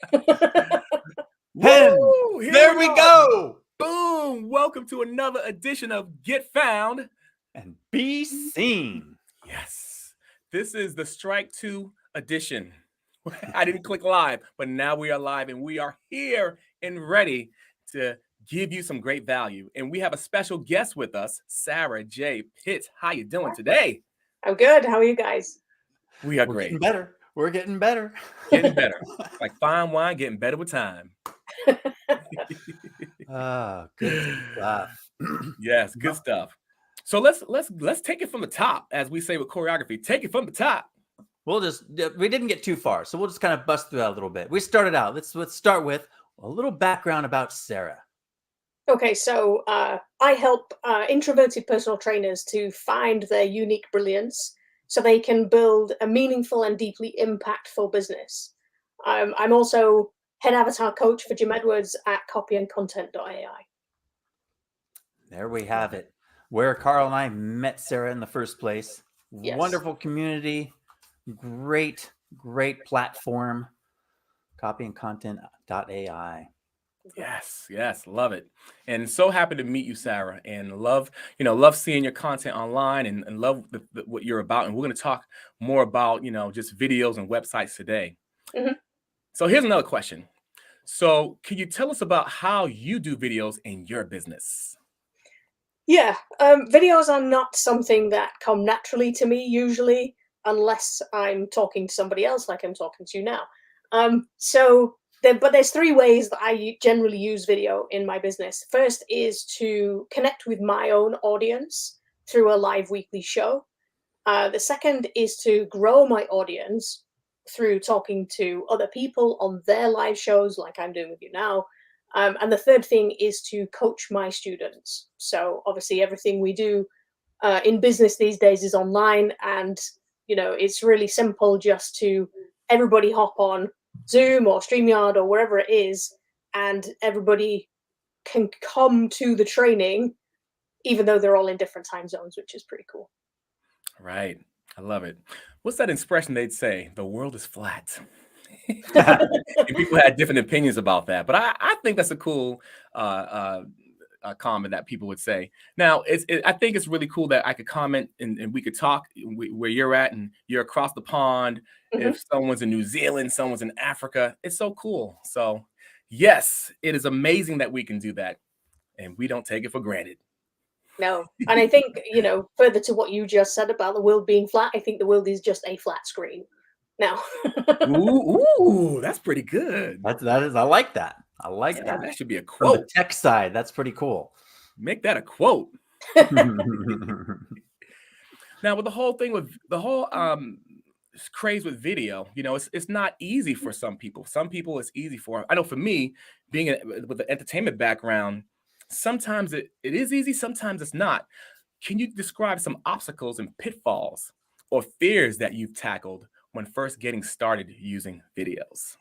Pen. Woo! Here There we go. Boom! Welcome to another edition of Get Found And be seen. Yes, this is the Strike 2 edition. I didn't click live, but now we are live and we are here and ready to give you some great value. And we have a special guest with us, Sarah J. Pitts. How you doing today? I'm good. How are you guys? We are We're great. getting better. We're getting better. Getting better. Like fine wine, getting better with time. Good stuff. Yes, good stuff. So let's take it from the top, as we say with choreography. Take it from the top. We didn't get too far, so we'll just kind of bust through that a little bit. We started out. Let's start with a little background about Sarah. Okay, so I help introverted personal trainers to find their unique brilliance so they can build a meaningful and deeply impactful business. I'm also head avatar coach for Jim Edwards at copyandcontent.ai. There we have it. Where Carl and I met Sarah in the first place. Yes. Wonderful community. Great platform. Copyandcontent.ai. Yes, love it. And so happy to meet you, Sarah, and love seeing your content online and love what you're about. And we're going to talk more about, just videos and websites today. Mm-hmm. So here's another question. So can you tell us about how you do videos in your business? Yeah, videos are not something that come naturally to me usually, unless I'm talking to somebody else like I'm talking to you now. But there's three ways that I generally use video in my business. First is to connect with my own audience through a live weekly show. The second is to grow my audience through talking to other people on their live shows like I'm doing with you now. And the third thing is to coach my students. So obviously everything we do in business these days is online, and it's really simple just to everybody hop on Zoom or StreamYard or wherever it is, and everybody can come to the training even though they're all in different time zones, which is pretty cool. Right. I love it. What's that expression they'd say? The world is flat. And people had different opinions about that, but I think that's a cool comment that people would say. Now, I think it's really cool that I could comment and we could talk where you're at, and you're across the pond. Mm-hmm. If someone's in New Zealand, someone's in Africa, it's so cool. So yes, it is amazing that we can do that, and we don't take it for granted. No, and I think, further to what you just said about the world being flat, I think the world is just a flat screen now. Ooh, that's pretty good. That is. I like that. I like that. That should be a quote. From the tech side, that's pretty cool. Make that a quote. Now, with the whole thing with the whole craze with video, it's not easy for some people. Some people it's easy for. I know for me, being with the entertainment background, sometimes it is easy, sometimes it's not. Can you describe some obstacles and pitfalls or fears that you've tackled when first getting started using videos?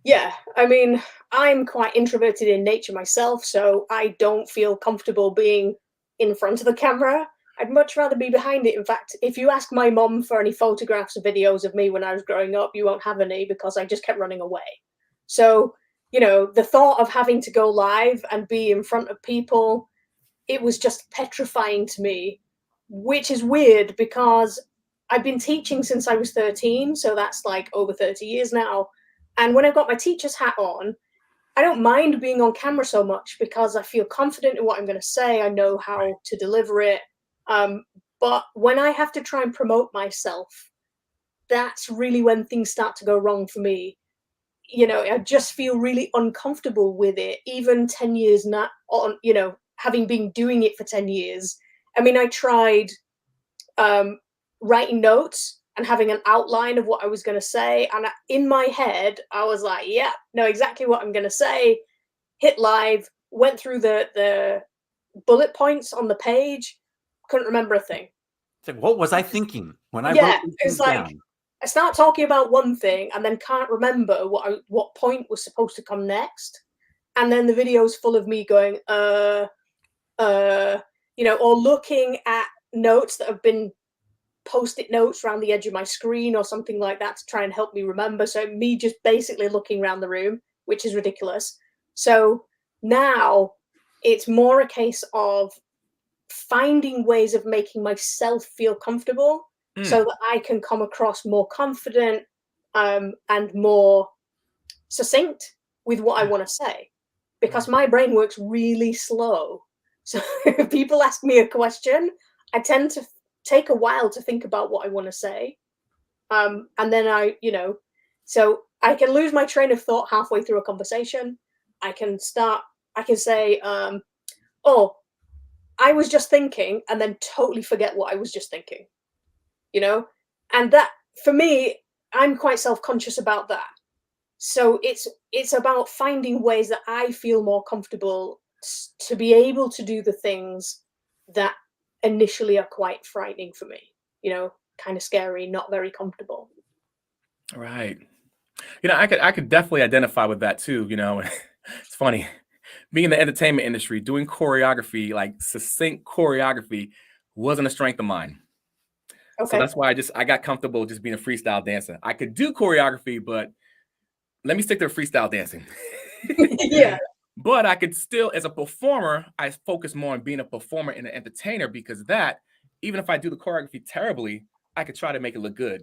Yeah, I mean, I'm quite introverted in nature myself, so I don't feel comfortable being in front of the camera. I'd much rather be behind it. In fact, if you ask my mom for any photographs or videos of me when I was growing up, you won't have any because I just kept running away. So, the thought of having to go live and be in front of people, it was just petrifying to me, which is weird because I've been teaching since I was 13, so that's like over 30 years now. And when I've got my teacher's hat on, I don't mind being on camera so much because I feel confident in what I'm going to say. I know how to deliver it. But when I have to try and promote myself, that's really when things start to go wrong for me. I just feel really uncomfortable with it, even 10 years now on, having been doing it for 10 years. I mean, I tried writing notes and having an outline of what I was going to say. And in my head, I was like, yeah, know exactly what I'm going to say. Hit live, went through the bullet points on the page, couldn't remember a thing. It's like, what was I thinking when I wrote these things down? I start talking about one thing and then can't remember what point was supposed to come next. And then the video's full of me going, or looking at notes that have been post-it notes around the edge of my screen or something like that to try and help me remember. So me just basically looking around the room, which is ridiculous. So now it's more a case of finding ways of making myself feel comfortable so that I can come across more confident and more succinct with what I want to say, because my brain works really slow. So if people ask me a question, I tend to take a while to think about what I want to say. And then so I can lose my train of thought halfway through a conversation. I can say, oh, I was just thinking, and then totally forget what I was just thinking, and that, for me, I'm quite self-conscious about that. So it's about finding ways that I feel more comfortable to be able to do the things that initially are quite frightening for me, kind of scary, not very comfortable. Right. I could definitely identify with that too. It's funny being in the entertainment industry, doing choreography, like succinct choreography, wasn't a strength of mine. So Okay. that's why I got comfortable just being a freestyle dancer. I could do choreography, but let me stick to freestyle dancing. Yeah. But I could still, as a performer, I focus more on being a performer and an entertainer, because that, even if I do the choreography terribly, I could try to make it look good.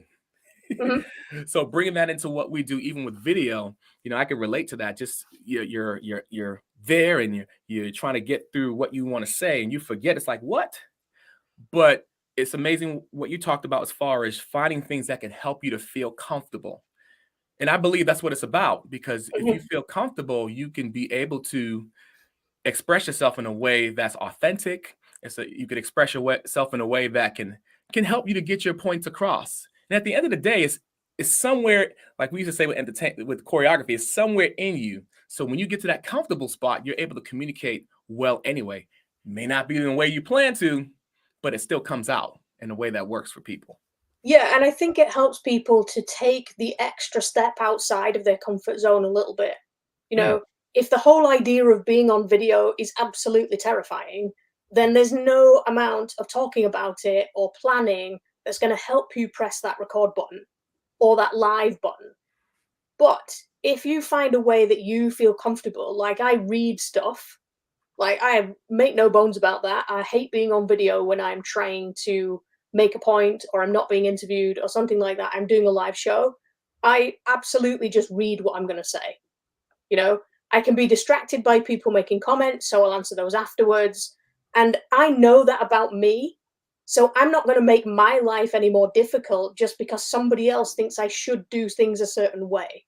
Mm-hmm. So bringing that into what we do, even with video, I can relate to that. Just you're there and you're trying to get through what you want to say, and you forget. It's like, what? But it's amazing what you talked about as far as finding things that can help you to feel comfortable. And I believe that's what it's about, because if you feel comfortable, you can be able to express yourself in a way that's authentic. And so you could express yourself in a way that can help you to get your points across. And at the end of the day, it's somewhere, like we used to say with choreography, it's somewhere in you. So when you get to that comfortable spot, you're able to communicate well anyway. May not be in the way you plan to, but it still comes out in a way that works for people. Yeah, and I think it helps people to take the extra step outside of their comfort zone a little bit. If the whole idea of being on video is absolutely terrifying, then there's no amount of talking about it or planning that's going to help you press that record button or that live button. But if you find a way that you feel comfortable, like I read stuff, like I make no bones about that. I hate being on video when I'm trying to make a point or I'm not being interviewed or something like that. I'm doing a live show. I absolutely just read what I'm going to say. I can be distracted by people making comments, so I'll answer those afterwards. And I know that about me. So I'm not going to make my life any more difficult just because somebody else thinks I should do things a certain way.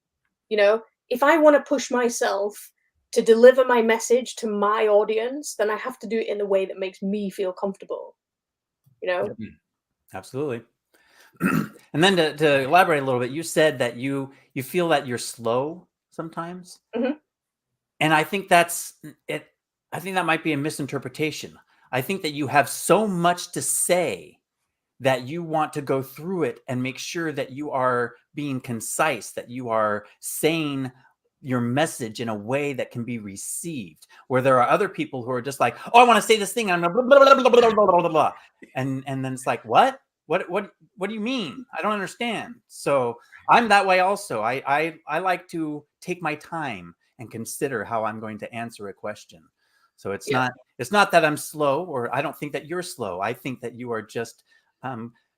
If I want to push myself to deliver my message to my audience, then I have to do it in a way that makes me feel comfortable. Absolutely. And then to elaborate a little bit, you said that you feel that you're slow sometimes. Mm-hmm. And I think that's it. I think that might be a misinterpretation. I think that you have so much to say that you want to go through it and make sure that you are being concise, that you are saying your message in a way that can be received, where there are other people who are just like, oh, I want to say this thing, and blah, blah, blah, blah, blah, blah, blah, blah. And then it's like, what do you mean? I don't understand. So I'm that way also. I like to take my time and consider how I'm going to answer a question. So it's not that I'm slow, or I don't think that you're slow. I think that you are just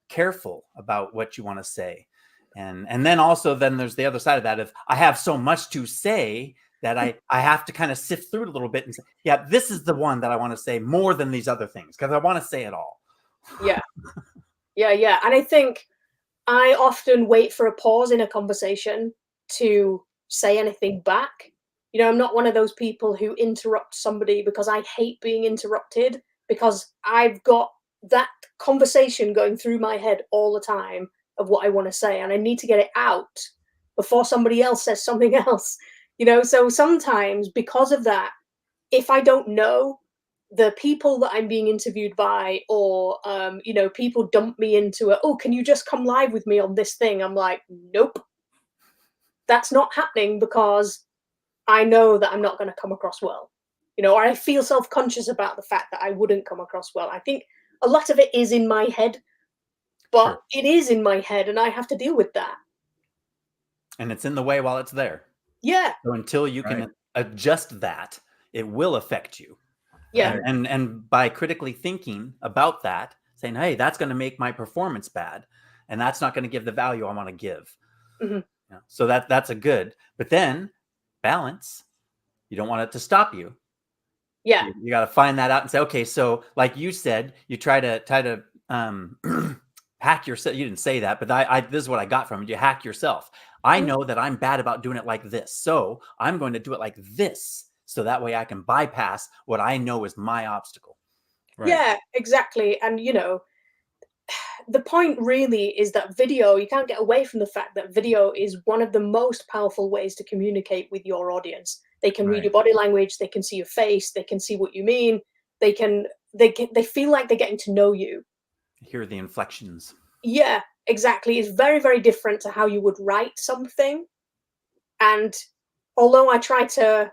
careful about what you want to say. And then also then there's the other side of that. If I have so much to say that I have to kind of sift through it a little bit and say, yeah, this is the one that I want to say more than these other things, because I want to say it all. Yeah. And I think I often wait for a pause in a conversation to say anything back. I'm not one of those people who interrupt somebody because I hate being interrupted, because I've got that conversation going through my head all the time of what I want to say, and I need to get it out before somebody else says something else. So sometimes because of that, if I don't know the people that I'm being interviewed by, or people dump me into can you just come live with me on this thing? I'm like, nope, that's not happening, because I know that I'm not going to come across well, or I feel self-conscious about the fact that I wouldn't come across well. I think a lot of it is in my head. but Sure. it is in my head and I have to deal with that. And it's in the way while it's there. Yeah. So until you can Right. adjust that, it will affect you. Yeah. And by critically thinking about that, saying, hey, that's going to make my performance bad, and that's not going to give the value I want to give. Mhm. So that's a good. But then balance. You don't want it to stop you. Yeah. You got to find that out and say, okay, so like you said, you try to hack yourself. You didn't say that, but this is what I got from it. You hack yourself. I Mhm. know that I'm bad about doing it like this, so I'm going to do it like this, so that way I can bypass what I know is my obstacle. Right. Yeah, exactly. And the point really is that video, you can't get away from the fact that video is one of the most powerful ways to communicate with your audience. They can read Right. your body language, they can see your face, they can see what you mean, they feel like they're getting to know you. Hear the inflections. Yeah, exactly. It's very, very different to how you would write something. And although I try to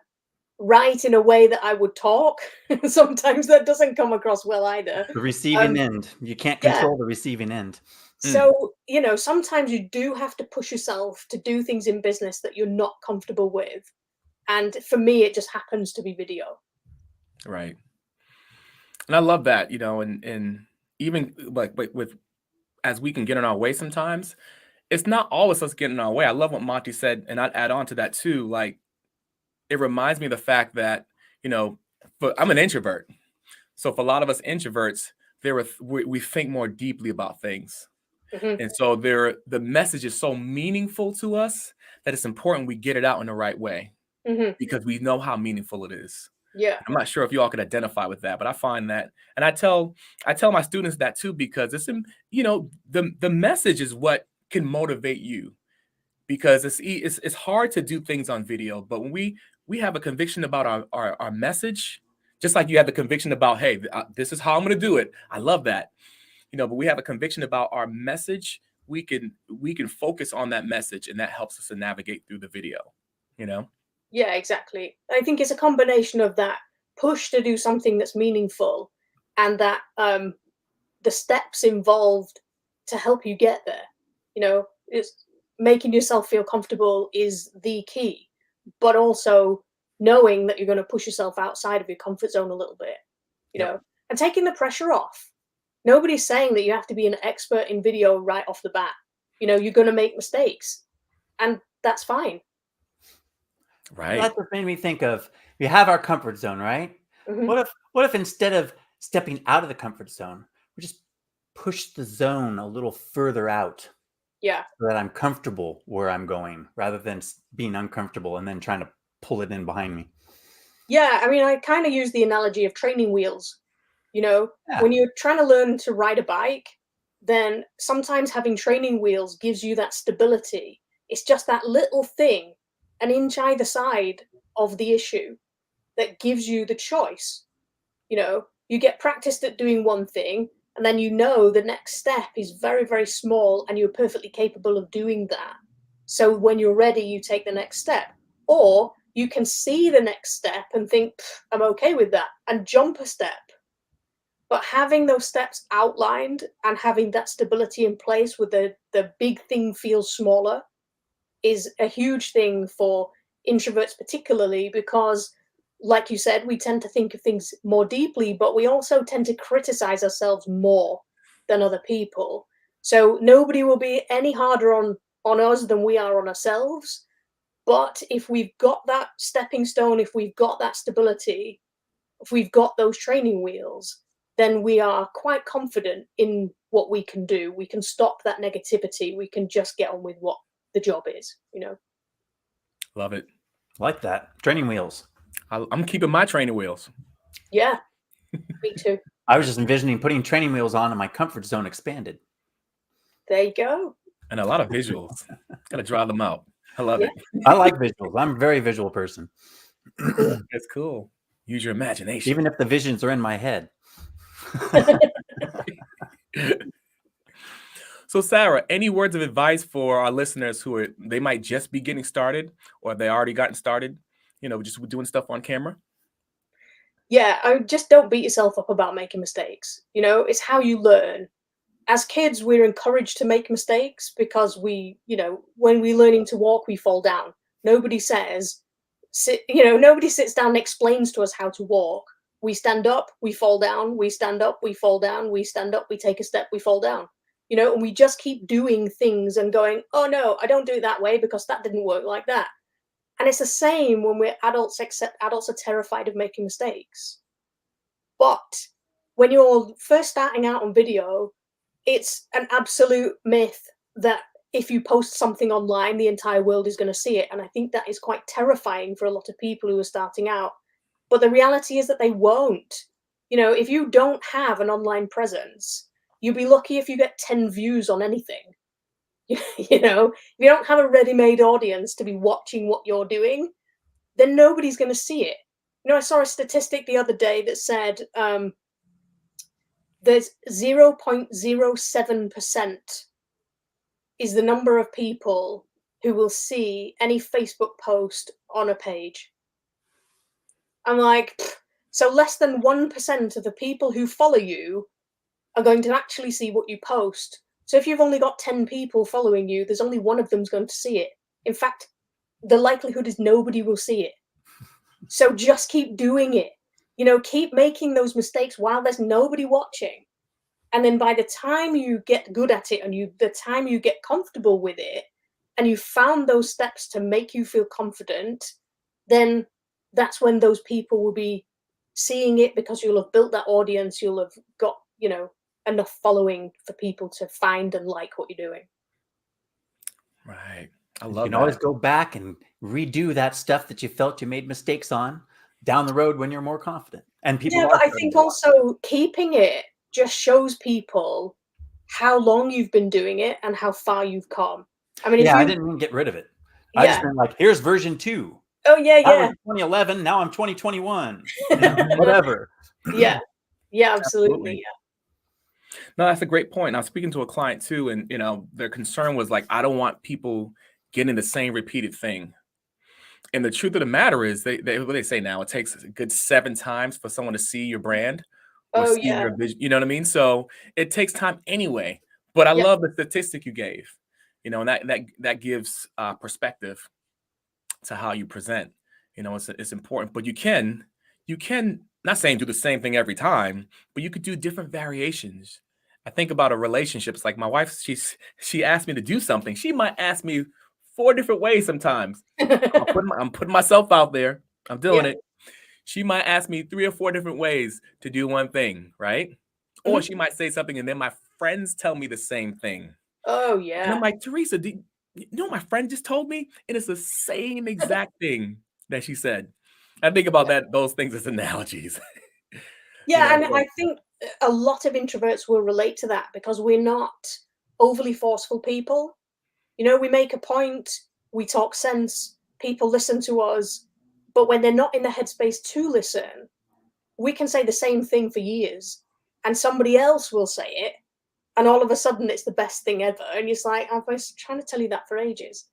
write in a way that I would talk, sometimes that doesn't come across well either. The receiving end. You can't Yeah. control the receiving end. So, sometimes you do have to push yourself to do things in business that you're not comfortable with. And for me, it just happens to be video. Right. And I love that, and even like with as we can get in our way sometimes, it's not always us getting in our way. I love what Monty said, and I'd add on to that too. Like, it reminds me of the fact that, I'm an introvert. So for a lot of us introverts, we think more deeply about things. Mhm. And so the message is so meaningful to us that it's important we get it out in the right way Mhm. because we know how meaningful it is. Yeah. I'm not sure if you all could identify with that, but I find that, and I tell my students that too, because the message is what can motivate you, because it's hard to do things on video, but when we have a conviction about our message, just like you have the conviction about, hey, this is how I'm going to do it. I love that, but we have a conviction about our message. We can focus on that message, and that helps us to navigate through the video. Yeah, exactly. I think it's a combination of that push to do something that's meaningful and that the steps involved to help you get there. It's making yourself feel comfortable is the key, but also knowing that you're going to push yourself outside of your comfort zone a little bit, Yep. and taking the pressure off. Nobody's saying that you have to be an expert in video right off the bat. You're going to make mistakes, and that's fine. Right. That's what made me think of, we have our comfort zone, right? Mhm. What if instead of stepping out of the comfort zone, we just push the zone a little further out Yeah. so that I'm comfortable where I'm going rather than being uncomfortable and then trying to pull it in behind me. Yeah, I mean, I kind of use the analogy of training wheels. Yeah. When you're trying to learn to ride a bike, then sometimes having training wheels gives you that stability. It's just that little thing, an inch either side of the issue, that gives you the choice. You get practiced at doing one thing, and then the next step is very, very small, and you're perfectly capable of doing that. So when you're ready, you take the next step. Or you can see the next step and think, I'm okay with that, and jump a step. But having those steps outlined and having that stability in place with the big thing feels smaller is a huge thing for introverts, particularly because, like you said, we tend to think of things more deeply, but we also tend to criticize ourselves more than other people. So nobody will be any harder on us than we are on ourselves. But if we've got that stepping stone, if we've got that stability, if we've got those training wheels, then we are quite confident in what we can do. We can stop that negativity. We can just get on with what the job is. Love it. Like that. Training wheels. I'm keeping my training wheels. Yeah, me too. I was just envisioning putting training wheels on and my comfort zone expanded. There you go. And a lot of visuals. Got to draw them out. I love it. I like visuals. I'm a very visual person. That's cool. Use your imagination. Even if the visions are in my head. So, Sarah, any words of advice for our listeners they might just be getting started, or they already gotten started, just doing stuff on camera? Yeah, I just don't beat yourself up about making mistakes. It's how you learn. as kids, we're encouraged to make mistakes because we, when we're learning to walk, we fall down. Nobody says, nobody sits down and explains to us how to walk. We stand up, we fall down, we stand up, we fall down, we stand up, we take a step, we fall down. And we just keep doing things and going, oh no, I don't do it that way because that didn't work like that. And it's the same when we're adults, except adults are terrified of making mistakes. But when you're first starting out on video, it's an absolute myth that if you post something online, the entire world is going to see it. And I think that is quite terrifying for a lot of people who are starting out. But the reality is that they won't. If you don't have an online presence, you'll be lucky if you get 10 views on anything. If you don't have a ready-made audience to be watching what you're doing, then nobody's going to see it. I saw a statistic the other day that said there's 0.07% is the number of people who will see any Facebook post on a page. I'm like, so less than 1% of the people who follow you are going to actually see what you post. So if you've only got 10 people following you, there's only one of them's going to see it. In fact, the likelihood is nobody will see it. So just keep doing it. Keep making those mistakes while there's nobody watching. And then by the time you get good at it and the time you get comfortable with it, and you found those steps to make you feel confident, then that's when those people will be seeing it, because you'll have built that audience. You'll have got, enough following for people to find and like what you're doing. Right. I You love can that. always go back and redo that stuff that you felt you made mistakes on down the road when you're more confident. And people But I think also keeping it just shows people how long you've been doing it and how far you've come. I mean, I didn't even get rid of it. I just been like, here's version 2. Oh yeah, That was 2011. Now I'm 2021. Whatever. Yeah, absolutely. Yeah. No, that's a great point. I was speaking to a client too, and their concern was like, I don't want people getting the same repeated thing. And the truth of the matter is, what they say now, it takes a good 7 times for someone to see your brand or see your vision. You know what I mean? So it takes time anyway. But I love the statistic you gave. And that gives perspective to how you present. It's important. But you can not saying do the same thing every time, but you could do different variations. I think about a relationship. It's like my wife. She asked me to do something. She might ask me 4 different ways sometimes. I'm putting myself out there. I'm doing it. She might ask me 3 or 4 different ways to do one thing, right? Mm-hmm. Or she might say something and then my friends tell me the same thing. Oh, yeah. And I'm like, Teresa, you know what my friend just told me? And it's the same exact thing that she said. I think about those things as analogies. And I think a lot of introverts will relate to that because we're not overly forceful people. We make a point, we talk sense, people listen to us, but when they're not in the headspace to listen, we can say the same thing for years and somebody else will say it, and all of a sudden it's the best thing ever. And you're like, I was trying to tell you that for ages.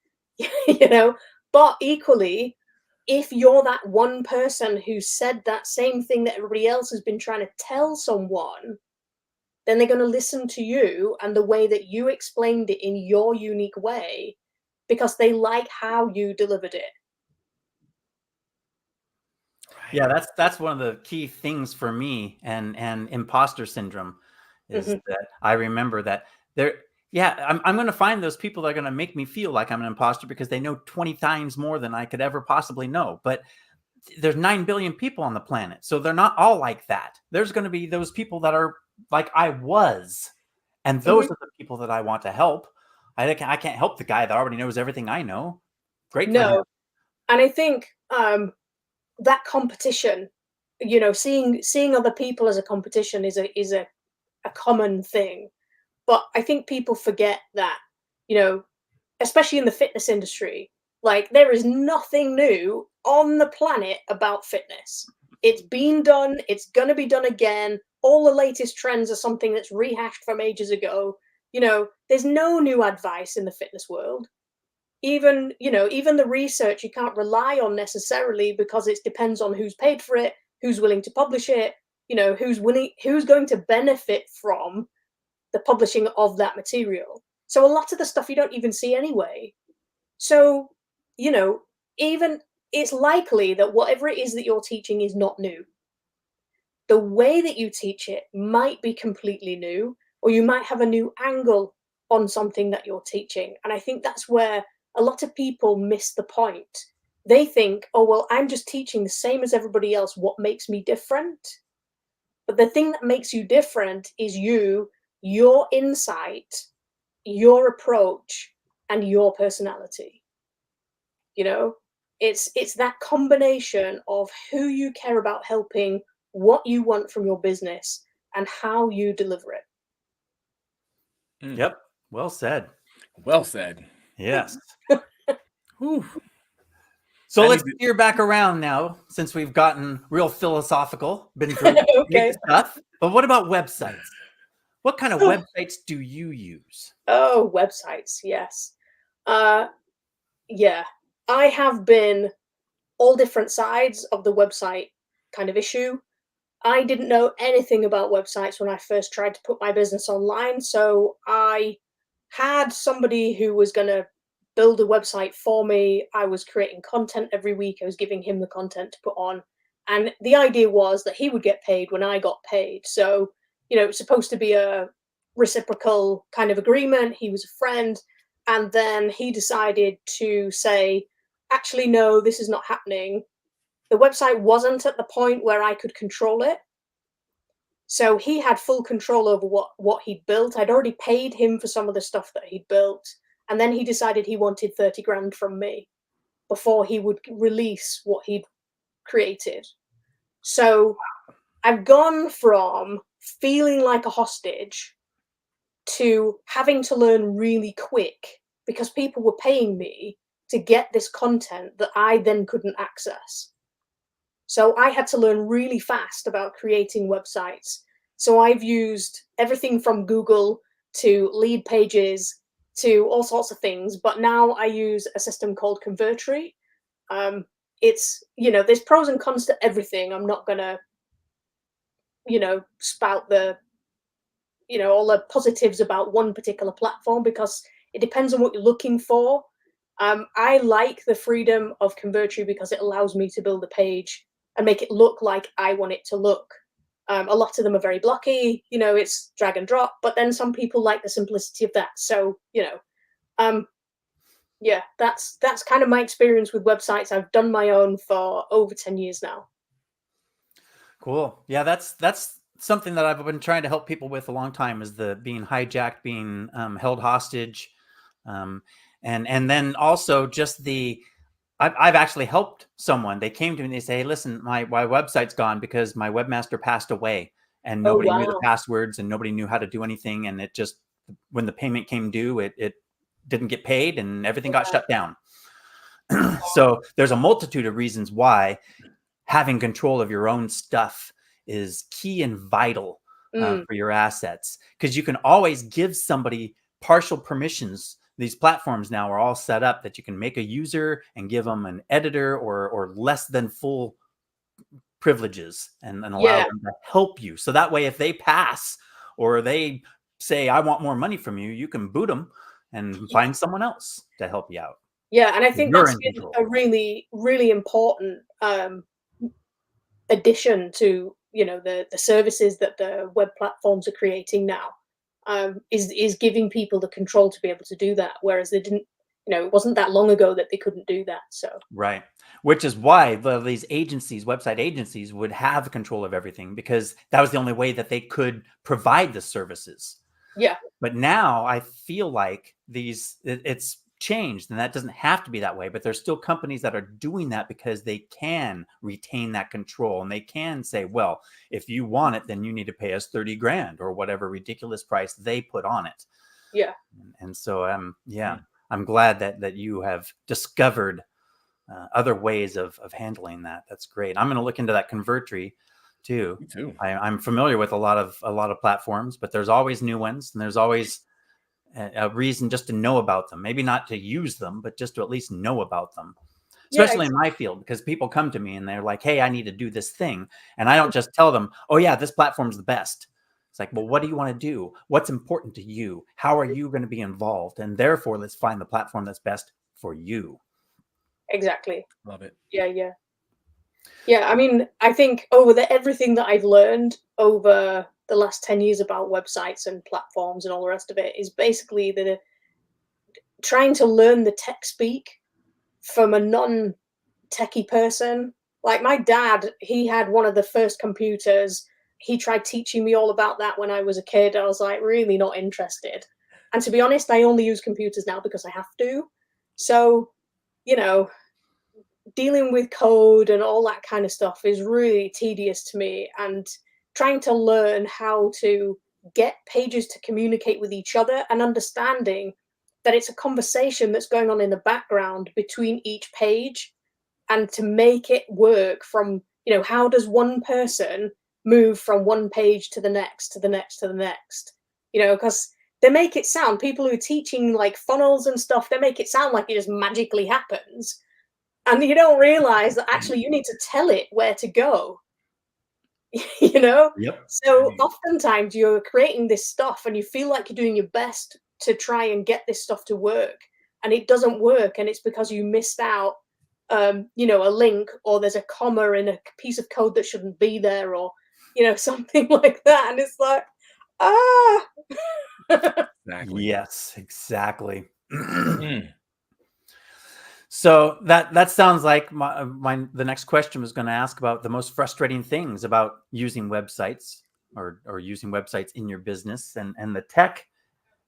But equally, if you're that one person who said that same thing that everybody else has been trying to tell someone, then they're going to listen to you and the way that you explained it in your unique way because they like how you delivered it. Yeah, that's one of the key things for me and imposter syndrome is that I remember that I'm going to find those people that are going to make me feel like I'm an imposter because they know 20 times more than I could ever possibly know. But there's 9 billion people on the planet, so they're not all like that. There's going to be those people that are like I was, and those are the people that I want to help. I can't help the guy that already knows everything I know. Great for him. And I think that competition, seeing other people as a competition is a common thing. But I think people forget that, especially in the fitness industry, like there is nothing new on the planet about fitness. It's been done. It's going to be done again. All the latest trends are something that's rehashed from ages ago. There's no new advice in the fitness world. Even the research you can't rely on necessarily because it depends on who's paid for it, who's willing to publish it, who's going to benefit from the publishing of that material. So a lot of the stuff you don't even see anyway. So, you know, even it's likely that whatever it is that you're teaching is not new. The way that you teach it might be completely new, or you might have a new angle on something that you're teaching. And I think that's where a lot of people miss the point. They think, oh, well, I'm just teaching the same as everybody else. What makes me different? But the thing that makes you different is you, your insight, your approach, and your personality. You know, it's that combination of who you care about helping, what you want from your business, and how you deliver it. Yep. Well said. Well said. Yes. Whew. So I let's need to- steer back around now, since we've gotten real philosophical, been through Okay. big stuff. But what about websites? What kind of websites do you use? Oh, websites, yes. Yeah, I have been all different sides of the website kind of issue. I didn't know anything about websites when I first tried to put my business online, so I had somebody who was going to build a website for me. I was creating content every week. I was giving him the content to put on. And the idea was that he would get paid when I got paid. So, you know, it's supposed to be a reciprocal kind of agreement. He was a friend. And then he decided to say, actually, no, this is not happening. The website wasn't at the point where I could control it. So he had full control over what he'd built. I'd already paid him for some of the stuff that he'd built. And then he decided he wanted 30 grand from me before he would release what he'd created. So I've gone from feeling like a hostage to having to learn really quick because people were paying me to get this content that I then couldn't access. So I had to learn really fast about creating websites. So I've used everything from Google to lead pages to all sorts of things. But now I use a system called Convertry. It's, you know, there's pros and cons to everything. I'm not going to, you know, spout the, you know, all the positives about one particular platform because it depends on what you're looking for. I like the freedom of Convertry because it allows me to build a page and make it look like I want it to look. A lot of them are very blocky, you know, it's drag and drop, but then some people like the simplicity of that. So, you know, yeah, that's kind of my experience with websites. I've done my own for over 10 years now. Cool. Yeah, that's something that I've been trying to help people with a long time is the being hijacked, being held hostage. And then also just the, I've actually helped someone. They came to me and they say, hey, listen, my website's gone because my webmaster passed away and nobody knew the passwords and nobody knew how to do anything. And it just, when the payment came due, it didn't get paid and everything got shut down. So there's a multitude of reasons why having control of your own stuff is key and vital for your assets, because you can always give somebody partial permissions. These platforms now are all set up that you can make a user and give them an editor or less than full privileges and allow them to help you. So that way, if they pass or they say, I want more money from you, you can boot them and find someone else to help you out. Yeah, and I think You're that's in control. a really, really important addition to, you know, the services that the web platforms are creating now. Is giving people the control to be able to do that, whereas they didn't, you know, it wasn't that long ago that they couldn't do that. So right, which is why these agencies, website agencies, would have control of everything because that was the only way that they could provide the services. Yeah. But now I feel like it's changed, and that doesn't have to be that way. But there's still companies that are doing that because they can retain that control, and they can say, well, if you want it, then you need to pay us 30 grand or whatever ridiculous price they put on it. Yeah. And so I'm glad that you have discovered other ways of handling that. That's great. I'm going to look into that Convertry too. Me too. I'm familiar with a lot of platforms, but there's always new ones, and there's always a reason just to know about them. Maybe not to use them, but just to at least know about them. Especially in my field, because people come to me and they're like, hey, I need to do this thing. And I don't just tell them, oh yeah, this platform's the best. It's like, well, what do you want to do? What's important to you? How are you going to be involved? And therefore, let's find the platform that's best for you. Exactly. Love it. Yeah. I mean, I think everything that I've learned over the last 10 years about websites and platforms and all the rest of it is basically trying to learn the tech speak from a non-techie person. Like my dad, he had one of the first computers. He tried teaching me all about that when I was a kid. I was like really not interested. And to be honest, I only use computers now because I have to. So, dealing with code and all that kind of stuff is really tedious to me, and trying to learn how to get pages to communicate with each other and understanding that it's a conversation that's going on in the background between each page, and to make it work from, how does one person move from one page to the next, to the next, to the next, because they make it sound, people who are teaching like funnels and stuff, they make it sound like it just magically happens. And you don't realize that actually you need to tell it where to go, Yep. So oftentimes you're creating this stuff and you feel like you're doing your best to try and get this stuff to work, and it doesn't work. And it's because you missed out, a link, or there's a comma in a piece of code that shouldn't be there, or, something like that. And it's like, Exactly. Yes, exactly. So that sounds like the next question was going to ask about the most frustrating things about using websites or using websites in your business, and the tech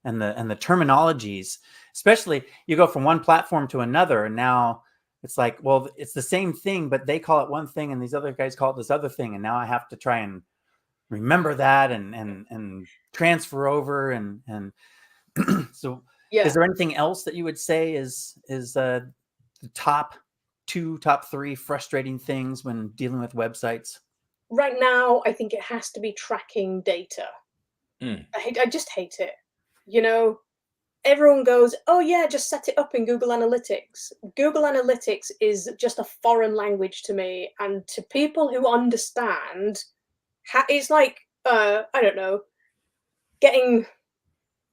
and the terminologies. Especially, you go from one platform to another, and now it's like, well, it's the same thing, but they call it one thing and these other guys call it this other thing, and now I have to try and remember that and transfer over and so yeah. is there anything else that you would say is the top 3 frustrating things when dealing with websites? Right now, I think it has to be tracking data. I just hate it. Everyone goes, oh yeah, just set it up in Google Analytics. Google Analytics is just a foreign language to me, and to people who understand, it's like, I don't know, getting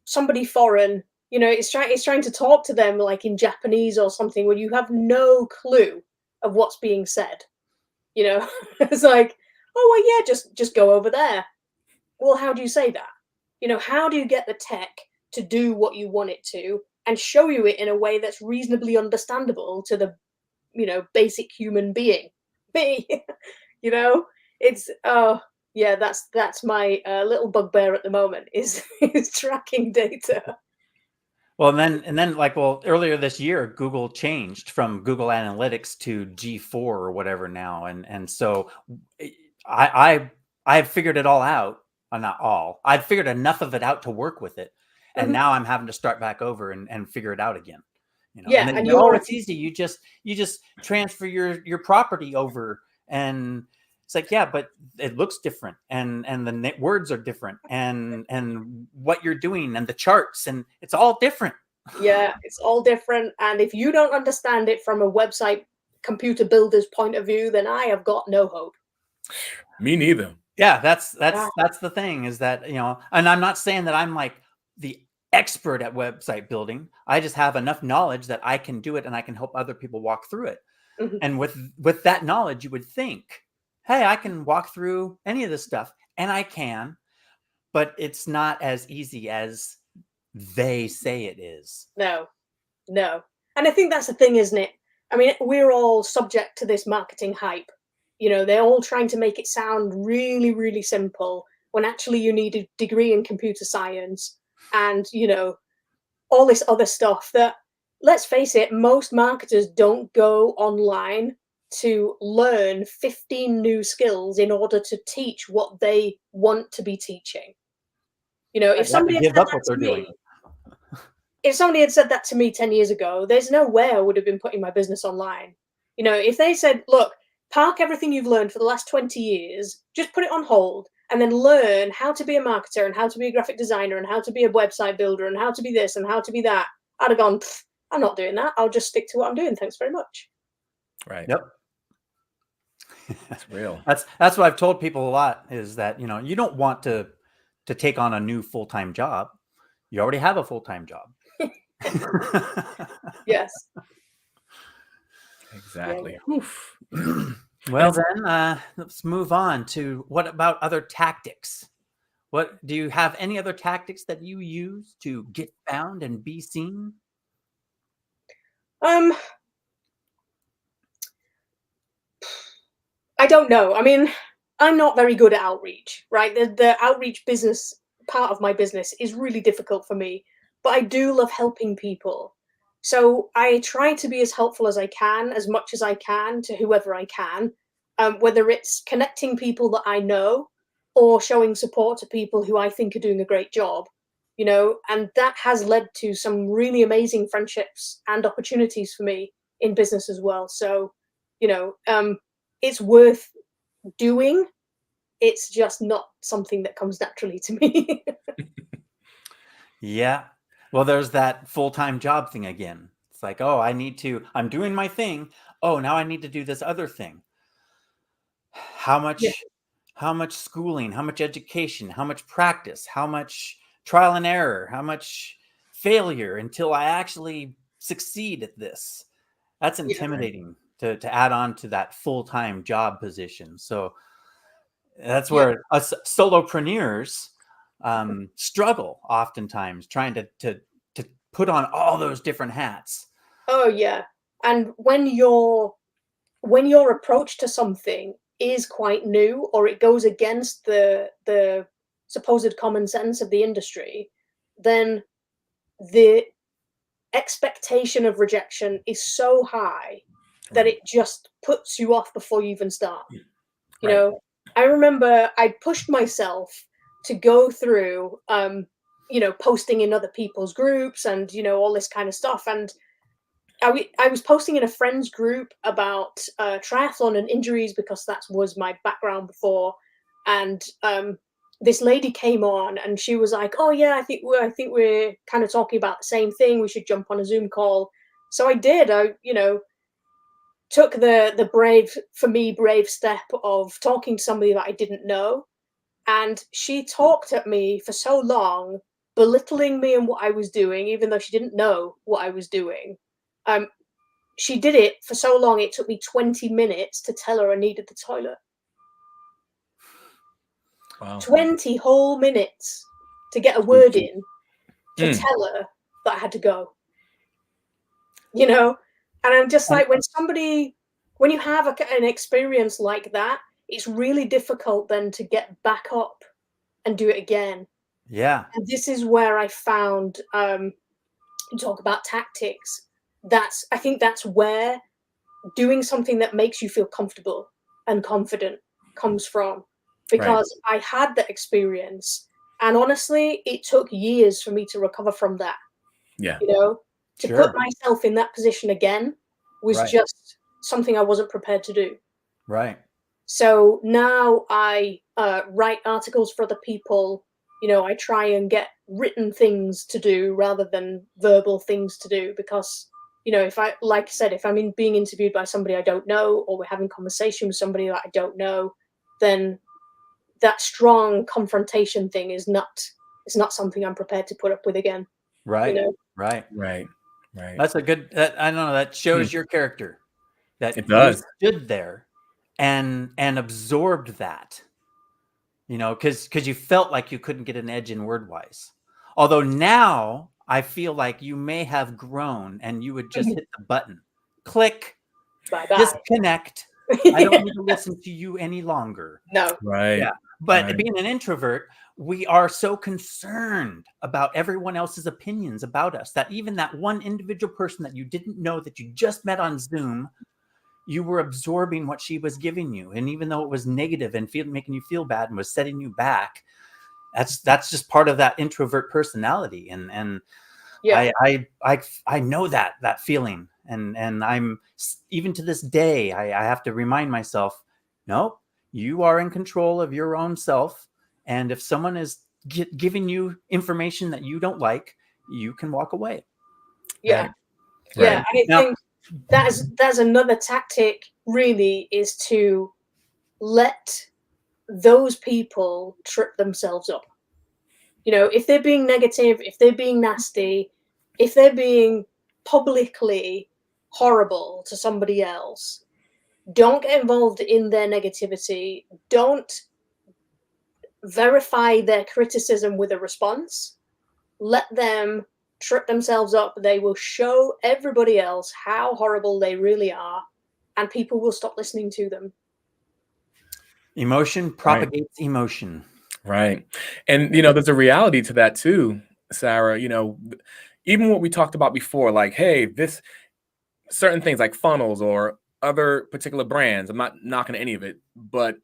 somebody foreign, it's trying to talk to them like in Japanese or something, where you have no clue of what's being said. It's like, oh well, yeah, just go over there. Well, how do you say that? How do you get the tech to do what you want it to and show you it in a way that's reasonably understandable to the, basic human being? Me. It's yeah, that's my little bugbear at the moment is is tracking data. Well, and then like, well, earlier this year, Google changed from Google Analytics to G4 or whatever now, and so I've figured it all out. Not all. I've figured enough of it out to work with it, and now I'm having to start back over and figure it out again. Yeah, and then and it's easy. You just transfer your property over, and it's like, yeah, but it looks different, and the words are different, and what you're doing, and the charts, and it's all different. Yeah, it's all different. And if you don't understand it from a website computer builder's point of view, then I have got no hope. Me neither. Yeah, that's the thing, is that, and I'm not saying that I'm like the expert at website building. I just have enough knowledge that I can do it, and I can help other people walk through it. And with that knowledge, you would think, hey, I can walk through any of this stuff, and I can, but it's not as easy as they say it is. No. And I think that's the thing, isn't it? I mean, we're all subject to this marketing hype. They're all trying to make it sound really, really simple, when actually you need a degree in computer science and, all this other stuff that, let's face it, most marketers don't go online to learn 15 new skills in order to teach what they want to be teaching. If somebody had said that to me, if somebody had said that to me 10 years ago, there's no way I would have been putting my business online. If they said, look, park everything you've learned for the last 20 years, just put it on hold, and then learn how to be a marketer and how to be a graphic designer and how to be a website builder and how to be this and how to be that, I'd have gone, I'm not doing that. I'll just stick to what I'm doing. Thanks very much. Right. Yep. That's real. That's what I've told people a lot, is that, you don't want to to take on a new full-time job. You already have a full-time job. Yes. Exactly. Yeah. Oof. Well, then let's move on to, what about other tactics? What do you have any other tactics that you use to get found and be seen? I don't know. I mean, I'm not very good at outreach, right? The outreach business part of my business is really difficult for me, but I do love helping people. So I try to be as helpful as I can, as much as I can, to whoever I can, whether it's connecting people that I know or showing support to people who I think are doing a great job, you know, and that has led to some really amazing friendships and opportunities for me in business as well. So, you know, it's worth doing. It's just not something that comes naturally to me. Yeah. Well, there's that full-time job thing again. It's like, oh, I'm doing my thing. Oh, now I need to do this other thing. How Yeah. much schooling, how much education, how much practice, how much trial and error, how much failure until I actually succeed at this. That's Yeah. intimidating to add on to that full-time job position. So that's Yeah. where us solopreneurs struggle oftentimes, trying to put on all those different hats. Oh yeah. And when your approach to something is quite new or it goes against the supposed common sense of the industry, then the expectation of rejection is so high that Right. it just puts you off before you even start. You Right. know, I remember I pushed myself to go through, you know, posting in other people's groups and, you know, all this kind of stuff. And I was posting in a friend's group about triathlon and injuries because that was my background before. And this lady came on and she was like, "Oh yeah, I think we're kind of talking about the same thing. We should jump on a Zoom call." So I did. I, you know, took the brave step of talking to somebody that I didn't know, and she talked at me for so long, belittling me and what I was doing, even though she didn't know what I was doing. Um, she did it for so long, it took me 20 minutes to tell her I needed the toilet. Wow. 20 whole minutes to get a word in to Mm. tell her that I had to go. You know? And I'm just And like, when you have an experience like that, it's really difficult then to get back up and do it again. yeah, And this is where I found, you talk about tactics. I think that's where doing something that makes you feel comfortable and confident comes from. Right. Because I had that experience, and honestly, it took years for me to recover from that. Yeah. You know, to put sure. myself in that position again was Right. just something I wasn't prepared to do. Right. So now I write articles for other people. You know, I try and get written things to do rather than verbal things to do because, you know, like I said, if I'm being interviewed by somebody I don't know or we're having conversation with somebody that I don't know, then that strong confrontation thing is not something I'm prepared to put up with again. You Right. know, Right. Right. That's a good, I don't know, that shows your character, that It you does. stood there and absorbed that, you know, because you felt like you couldn't get an edge in word wise. Although now I feel like you may have grown and you would just hit the button, click, bye bye. disconnect. I don't need to listen to you any longer. No. Right. Yeah. But Right. being an introvert, we are so concerned about everyone else's opinions about us that even that one individual person that you didn't know that you just met on Zoom, you were absorbing what she was giving you. And even though it was negative and making you feel bad and was setting you back, that's just part of that introvert personality. And Yeah. I know that feeling. And I'm, even to this day, I have to remind myself, no, you are in control of your own self. And if someone is giving you information that you don't like, you can walk away. Yeah. Right. Yeah. Right. I Now, think that's another tactic really, is to let those people trip themselves up. You know, if they're being negative, if they're being nasty, if they're being publicly horrible to somebody else, don't get involved in their negativity. Don't verify their criticism with a response. Let them trip themselves up. They will show everybody else how horrible they really are, and people will stop listening to them. Emotion propagates emotion. Right. And, you know, there's a reality to that too, Sarah. You know, even what we talked about before, like, hey, this certain things like funnels or other particular brands, I'm not knocking any of it, but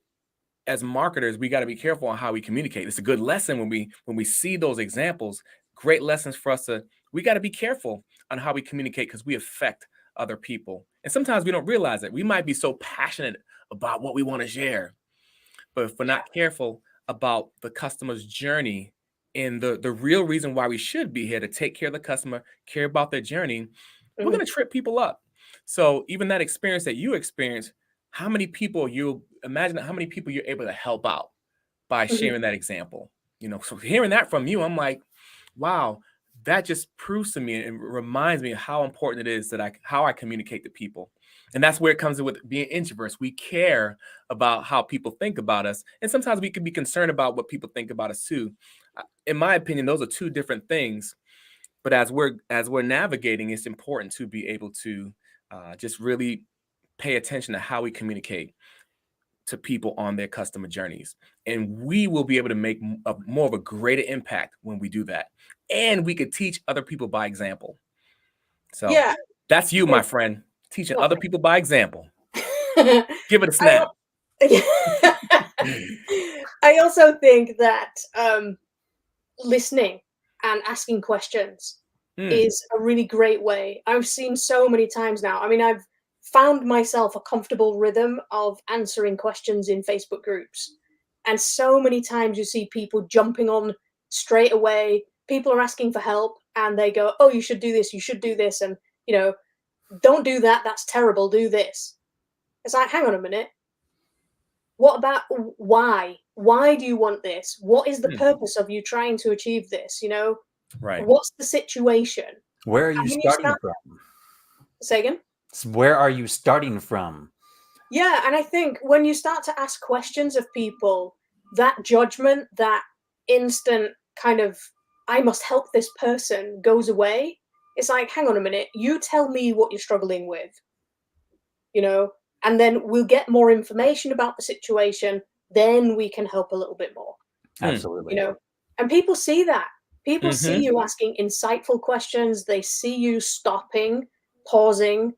as marketers, we got to be careful on how we communicate. It's a good lesson when we see those examples, great lessons for us to, we got to be careful on how we communicate because we affect other people. And sometimes we don't realize it. We might be so passionate about what we want to share, but if we're not careful about the customer's journey and the real reason why we should be here to take care of the customer, care about their journey, we're going to trip people up. So even that experience that you experienced, how many people you imagine how many people you're able to help out by sharing that example, you know, so hearing that from you, I'm like, wow, that just proves to me and reminds me how important it is that how I communicate to people. And that's where it comes in with being introverts. We care about how people think about us. And sometimes we can be concerned about what people think about us too. In my opinion, those are two different things. But as we're navigating, it's important to be able to just really pay attention to how we communicate to people on their customer journeys. And we will be able to make more of a greater impact when we do that. And we could teach other people by example. So Yeah, that's you, my friend, teaching other people by example. Give it a snap. I also think that listening and asking questions is a really great way. I've seen so many times now. I mean, I've found myself a comfortable rhythm of answering questions in Facebook groups. And so many times you see people jumping on straight away. People are asking for help and they go, oh, you should do this, you should do this. And, you know, don't do that. That's terrible. Do this. It's like, hang on a minute. What about why? Why do you want this? What is the purpose of you trying to achieve this? You know, right. What's the situation? Where are you starting from? Say again? Where are you starting from? Yeah, and I think when you start to ask questions of people, that judgment, that instant kind of, I must help this person goes away. It's like, hang on a minute, you tell me what you're struggling with, you know, and then we'll get more information about the situation. Then we can help a little bit more. Absolutely. You know, and people see that. People see you asking insightful questions. They see you stopping, pausing,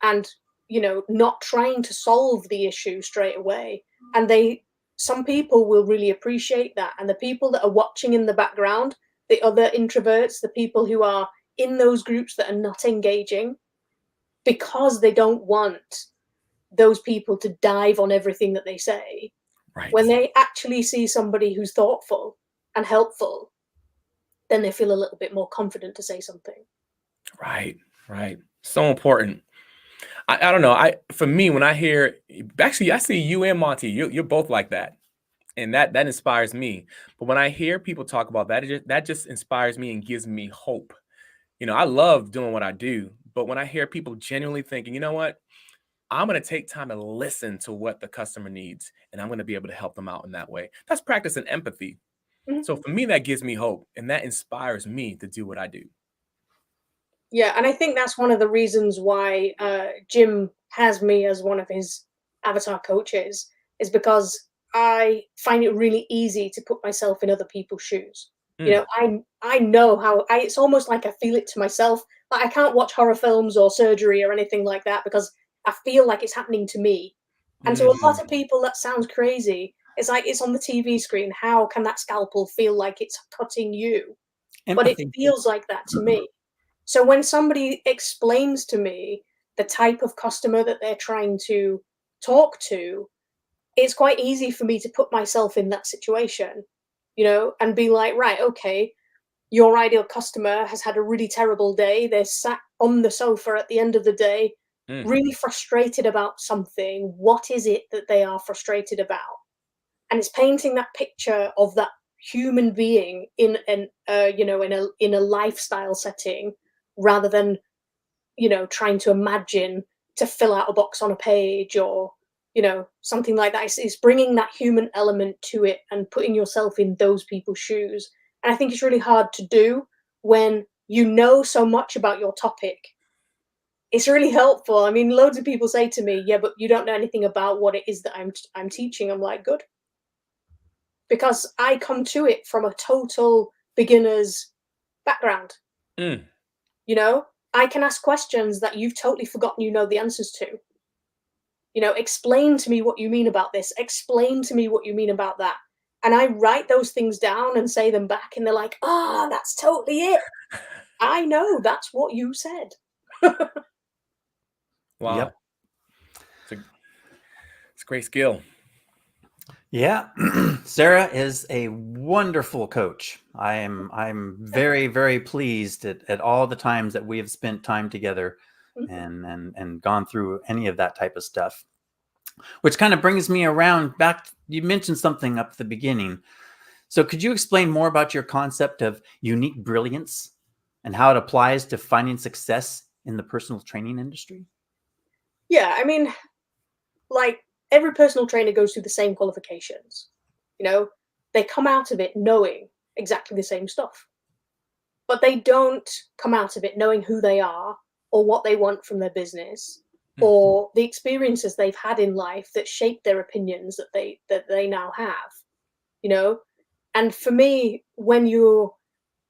and, you know, not trying to solve the issue straight away. And some people will really appreciate that. And the people that are watching in the background, the other introverts, the people who are in those groups that are not engaging, because they don't want those people to dive on everything that they say. Right. When they actually see somebody who's thoughtful and helpful, then they feel a little bit more confident to say something. Right. Right. So important. I don't know. For me, when I hear, actually, I see you and Monty. You're both like that, and that inspires me. But when I hear people talk about that, that just inspires me and gives me hope. You know, I love doing what I do, but when I hear people genuinely thinking, you know what, I'm going to take time to listen to what the customer needs, and I'm going to be able to help them out in that way. That's practicing empathy. So for me, that gives me hope, and that inspires me to do what I do. Yeah, and I think that's one of the reasons why Jim has me as one of his avatar coaches, is because I find it really easy to put myself in other people's shoes. You know, I know how it's almost like I feel it to myself. Like, I can't watch horror films or surgery or anything like that because I feel like it's happening to me. And to a lot of people, that sounds crazy. It's like, it's on the TV screen. How can that scalpel feel like it's cutting you? But it feels like that to me. So when somebody explains to me the type of customer that they're trying to talk to, it's quite easy for me to put myself in that situation, you know, and be like, right, okay, your ideal customer has had a really terrible day. They're sat on the sofa at the end of the day, really frustrated about something. What is it that they are frustrated about? And it's painting that picture of that human being in an in a lifestyle setting, rather than trying to imagine to fill out a box on a page, or something like that. It's bringing that human element to it and putting yourself in those people's shoes. And I think it's really hard to do when you know so much about your topic. It's really helpful. I mean, loads of people say to me, yeah, but you don't know anything about what it is that I'm teaching. I'm like, good. Because I come to it from a total beginner's background. Mm. I can ask questions that you've totally forgotten you know the answers to. Explain to me what you mean about this. Explain to me what you mean about that. And I write those things down and say them back, and they're like, that's totally it. I know, that's what you said. Wow. Yep. It's a great skill. Yeah. Sarah is a wonderful coach. I'm very, very pleased at all the times that we have spent time together and gone through any of that type of stuff. Which kind of brings me around back. You mentioned something up at the beginning. So could you explain more about your concept of unique brilliance and how it applies to finding success in the personal training industry? Yeah, I mean, like, every personal trainer goes through the same qualifications. They come out of it knowing exactly the same stuff. But they don't come out of it knowing who they are or what they want from their business, or the experiences they've had in life that shape their opinions that they now have. And for me, when you're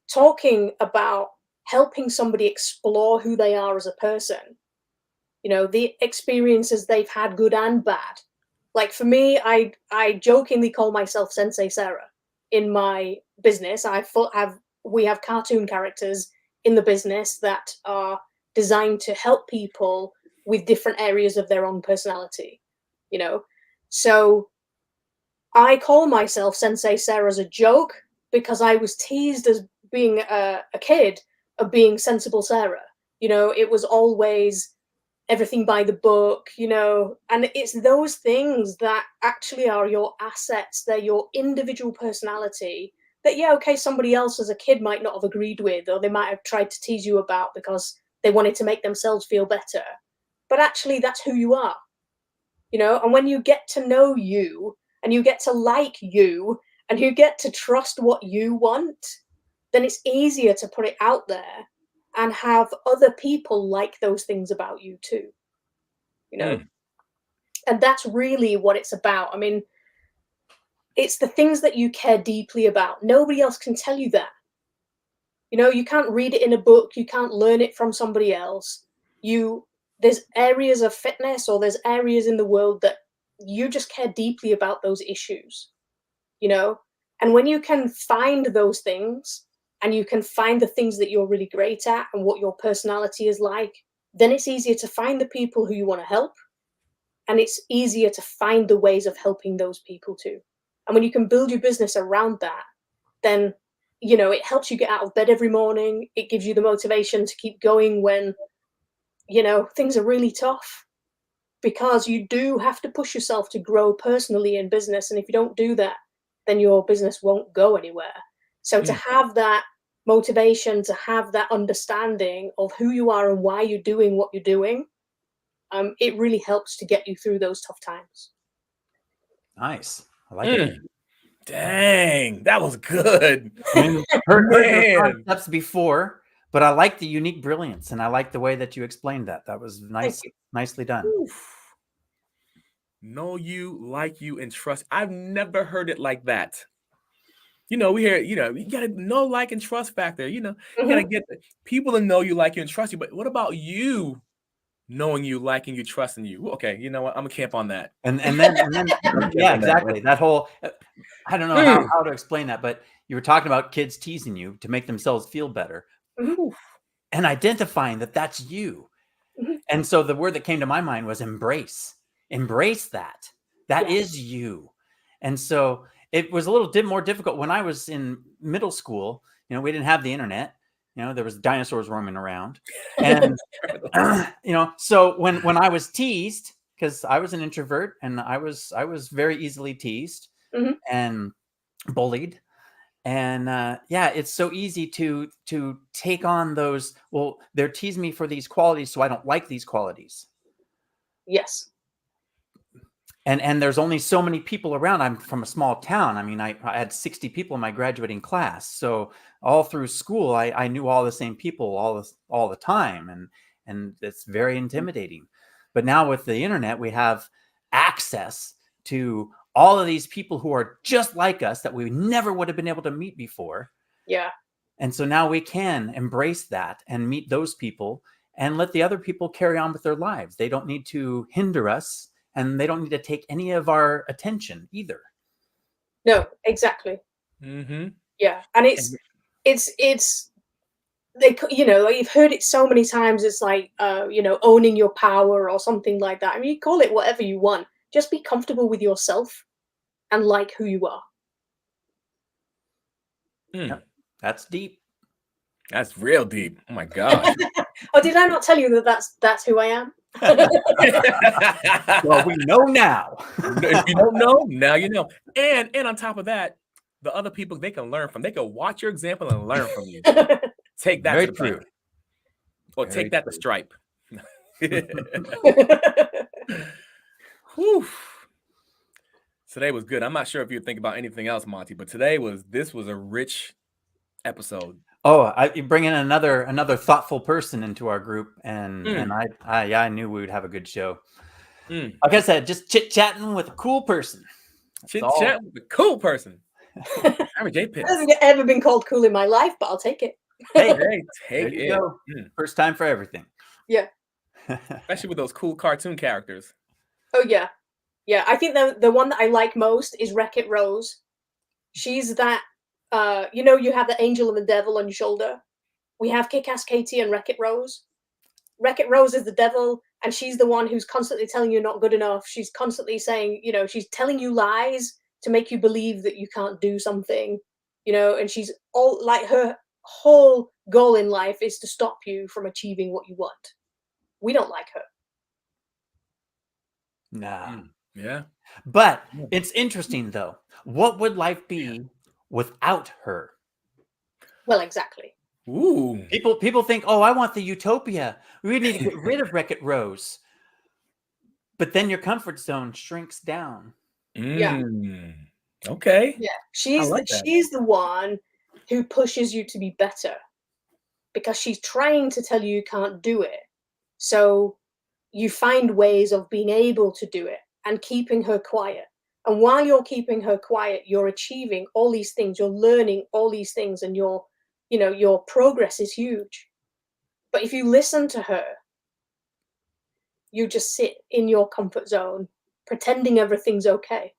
talking about helping somebody explore who they are as a person, the experiences they've had, good and bad. Like, for me, I jokingly call myself Sensei Sarah. In my business, we have cartoon characters in the business that are designed to help people with different areas of their own personality. So I call myself Sensei Sarah as a joke, because I was teased as being a kid of being sensible Sarah. It was always everything by the book, and it's those things that actually are your assets. They're your individual personality that, yeah, okay, somebody else as a kid might not have agreed with, or they might have tried to tease you about because they wanted to make themselves feel better. But actually, that's who you are, and when you get to know you, and you get to like you, and you get to trust what you want, then it's easier to put it out there and have other people like those things about you too. And that's really what it's about. I mean, it's the things that you care deeply about. Nobody else can tell you that. You can't read it in a book. You can't learn it from somebody else. There's areas of fitness, or there's areas in the world that you just care deeply about those issues, and when you can find those things, and you can find the things that you're really great at and what your personality is like, then it's easier to find the people who you want to help, and it's easier to find the ways of helping those people too. And when you can build your business around that, then it helps you get out of bed every morning. It gives you the motivation to keep going when things are really tough, because you do have to push yourself to grow personally in business. And if you don't do that, then your business won't go anywhere. So to have that motivation, to have that understanding of who you are and why you're doing what you're doing, it really helps to get you through those tough times. Nice. I like it. Dang, that was good. I mean, heard those concepts before, but I like the unique brilliance, and I like the way that you explained that. That was nice, nicely done. Oof. Know you, like you, and trust. I've never heard it like that. We hear, you gotta know, like, and trust factor. You gotta get people to know you, like you, and trust you. But what about you knowing you, liking you, trusting you? Okay, you know what? I'm gonna camp on that. And then yeah, exactly. That whole, I don't know how to explain that, but you were talking about kids teasing you to make themselves feel better, and identifying that that's you. And so the word that came to my mind was embrace. Embrace that. That is you. And so it was a little more difficult when I was in middle school. We didn't have the internet. There was dinosaurs roaming around, and so when I was teased, because I was an introvert and I was very easily teased and bullied, And yeah, it's so easy to take on those. Well, they're teasing me for these qualities, so I don't like these qualities. Yes. And there's only so many people around. I'm from a small town. I mean, I had 60 people in my graduating class. So all through school, I knew all the same people all the time. And it's very intimidating. But now with the internet, we have access to all of these people who are just like us that we never would have been able to meet before. Yeah. And so now we can embrace that and meet those people and let the other people carry on with their lives. They don't need to hinder us. And they don't need to take any of our attention either. No, exactly. Mm-hmm. Yeah, and it's they, you know, you've heard it so many times. It's like you know, owning your power or something like that. I mean, you call it whatever you want. Just be comfortable with yourself and like who you are. Yep. That's deep. That's real deep. Oh my gosh. Oh, did I not tell you that that's who I am? Well, we know now. If you don't know, now you know. And on top of that, the other people they can learn from. They can watch your example and learn from you. Take that Very to the true. bank. Or Very take that to true. Stripe. Whew. Today was good. I'm not sure if you think about anything else, Monty, but this was a rich episode. Oh, you bring in another thoughtful person into our group, and I knew we would have a good show. Like I said, just chit chatting with a cool person. Chit chat with a cool person. I'm J. Pitts. I haven't ever been called cool in my life, but I'll take it. Hey, take there you go. First time for everything. Yeah. Especially with those cool cartoon characters. Oh yeah, yeah. I think the one that I like most is Wreck-It Rose. She's that. You know, you have the angel and the devil on your shoulder. We have Kick-Ass Katie and Wreck-It Rose. Wreck-It Rose is the devil, and she's the one who's constantly telling you not good enough. She's constantly saying, you know, she's telling you lies to make you believe that you can't do something, you know, and she's all like her whole goal in life is to stop you from achieving what you want. We don't like her. Nah. Yeah. But it's interesting though. What would life be without her? Well, exactly. Ooh. People think, oh, I want the utopia. We need to get rid of Wreck-It Rose. But then your comfort zone shrinks down. Yeah. Okay. Yeah. She's the one who pushes you to be better because she's trying to tell you can't do it. So you find ways of being able to do it and keeping her quiet. And while you're keeping her quiet, you're achieving all these things, you're learning all these things, and your progress is huge. But if you listen to her, you just sit in your comfort zone, pretending everything's okay.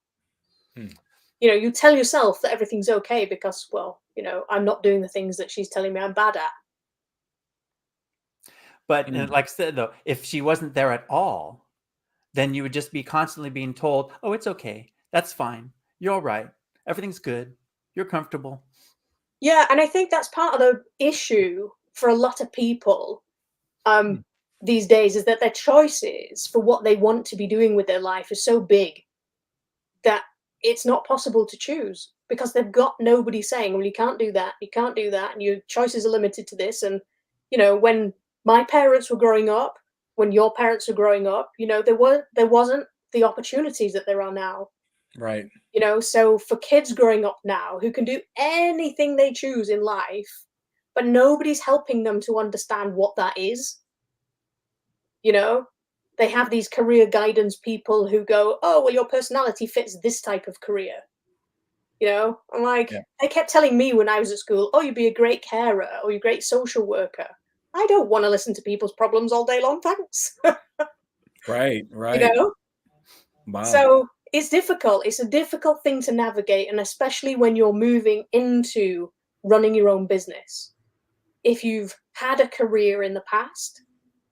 You know, you tell yourself that everything's okay because, well, you know, I'm not doing the things that she's telling me I'm bad at. But like I said, though, if she wasn't there at all, then you would just be constantly being told, oh, it's okay. That's fine. You're all right. Everything's good. You're comfortable. Yeah, and I think that's part of the issue for a lot of people these days is that their choices for what they want to be doing with their life is so big that it's not possible to choose because they've got nobody saying, well, you can't do that, and your choices are limited to this. And, you know, when my parents were growing up, when your parents were growing up, you know, there wasn't the opportunities that there are now. Right. You know, so for kids growing up now who can do anything they choose in life, but nobody's helping them to understand what that is. You know, they have these career guidance people who go, oh, well, your personality fits this type of career. You know, I'm like, they kept telling me when I was at school, oh, you'd be a great carer or you're a great social worker. I don't want to listen to people's problems all day long, thanks. Right. You know? Wow. So it's difficult. It's a difficult thing to navigate, and especially when you're moving into running your own business. If you've had a career in the past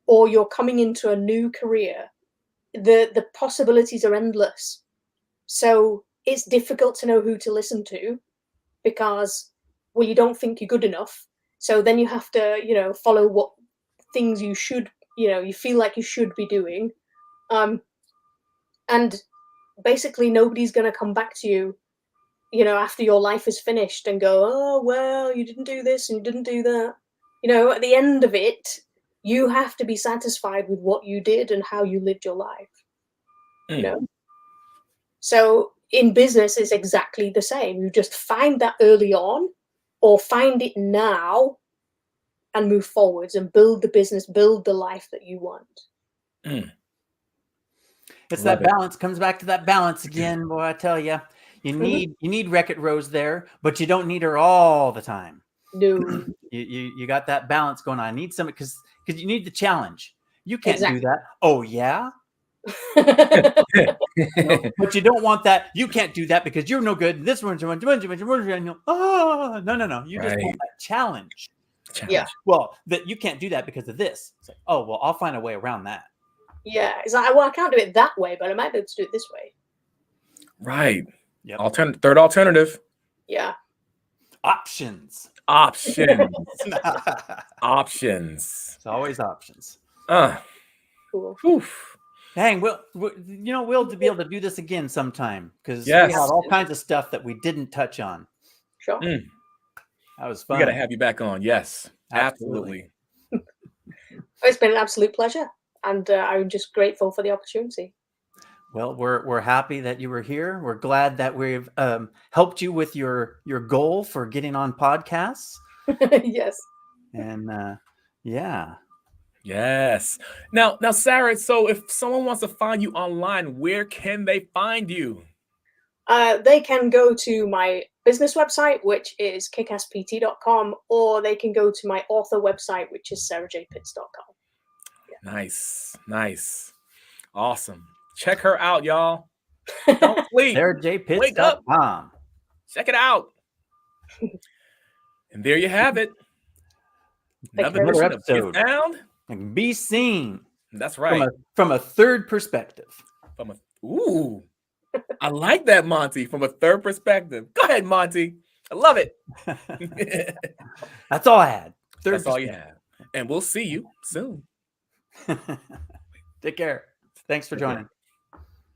or you're coming into a new career, the possibilities are endless. So it's difficult to know who to listen to because, well, you don't think you're good enough. So then you have to, you know, follow what things you should, you know, you feel like you should be doing. And basically nobody's going to come back to you after your life is finished and go, oh, well, you didn't do this and you didn't do that. At the end of it, you have to be satisfied with what you did and how you lived your life. So in business, it's exactly the same. You just find that early on or find it now and move forwards and build the business, build the life that you want. It's that balance. Comes back to that balance again, boy. I tell you, you need Wreck-It Rose there, but you don't need her all the time. No, you got that balance going on. I need some because you need the challenge. You can't do that. Oh yeah. But you don't want that. You can't do that because you're no good. This one's no. You just want that challenge. Yeah. Well, that you can't do that because of this. It's like, oh well, I'll find a way around that. Yeah, it's like, well, I can't do it that way, but I might be able to do it this way. Right. Yep. Third alternative. Yeah. Options. Options. It's always options. Cool. Oof. Dang, we'll to be able to do this again sometime because we Yes. have all kinds of stuff that we didn't touch on. Sure. That was fun. We got to have you back on. Yes, absolutely. It's been an absolute pleasure, and I'm just grateful for the opportunity. Well, we're happy that you were here. We're glad that we've helped you with your goal for getting on podcasts. Yes. And yeah. Yes. Now, Sarah, so if someone wants to find you online, where can they find you? They can go to my business website, which is kickasspt.com, or they can go to my author website, which is sarahjpitts.com. Yeah. Nice. Awesome. Check her out, y'all. Don't sleep. sarahjpitts.com. Check it out. And there you have it. Another episode. Be found And be seen. That's right. From a third perspective. Ooh. I like that, Monty, from a third perspective. Go ahead, Monty. I love it. That's all I had. That's all you have. And we'll see you soon. Take care. Thanks for joining.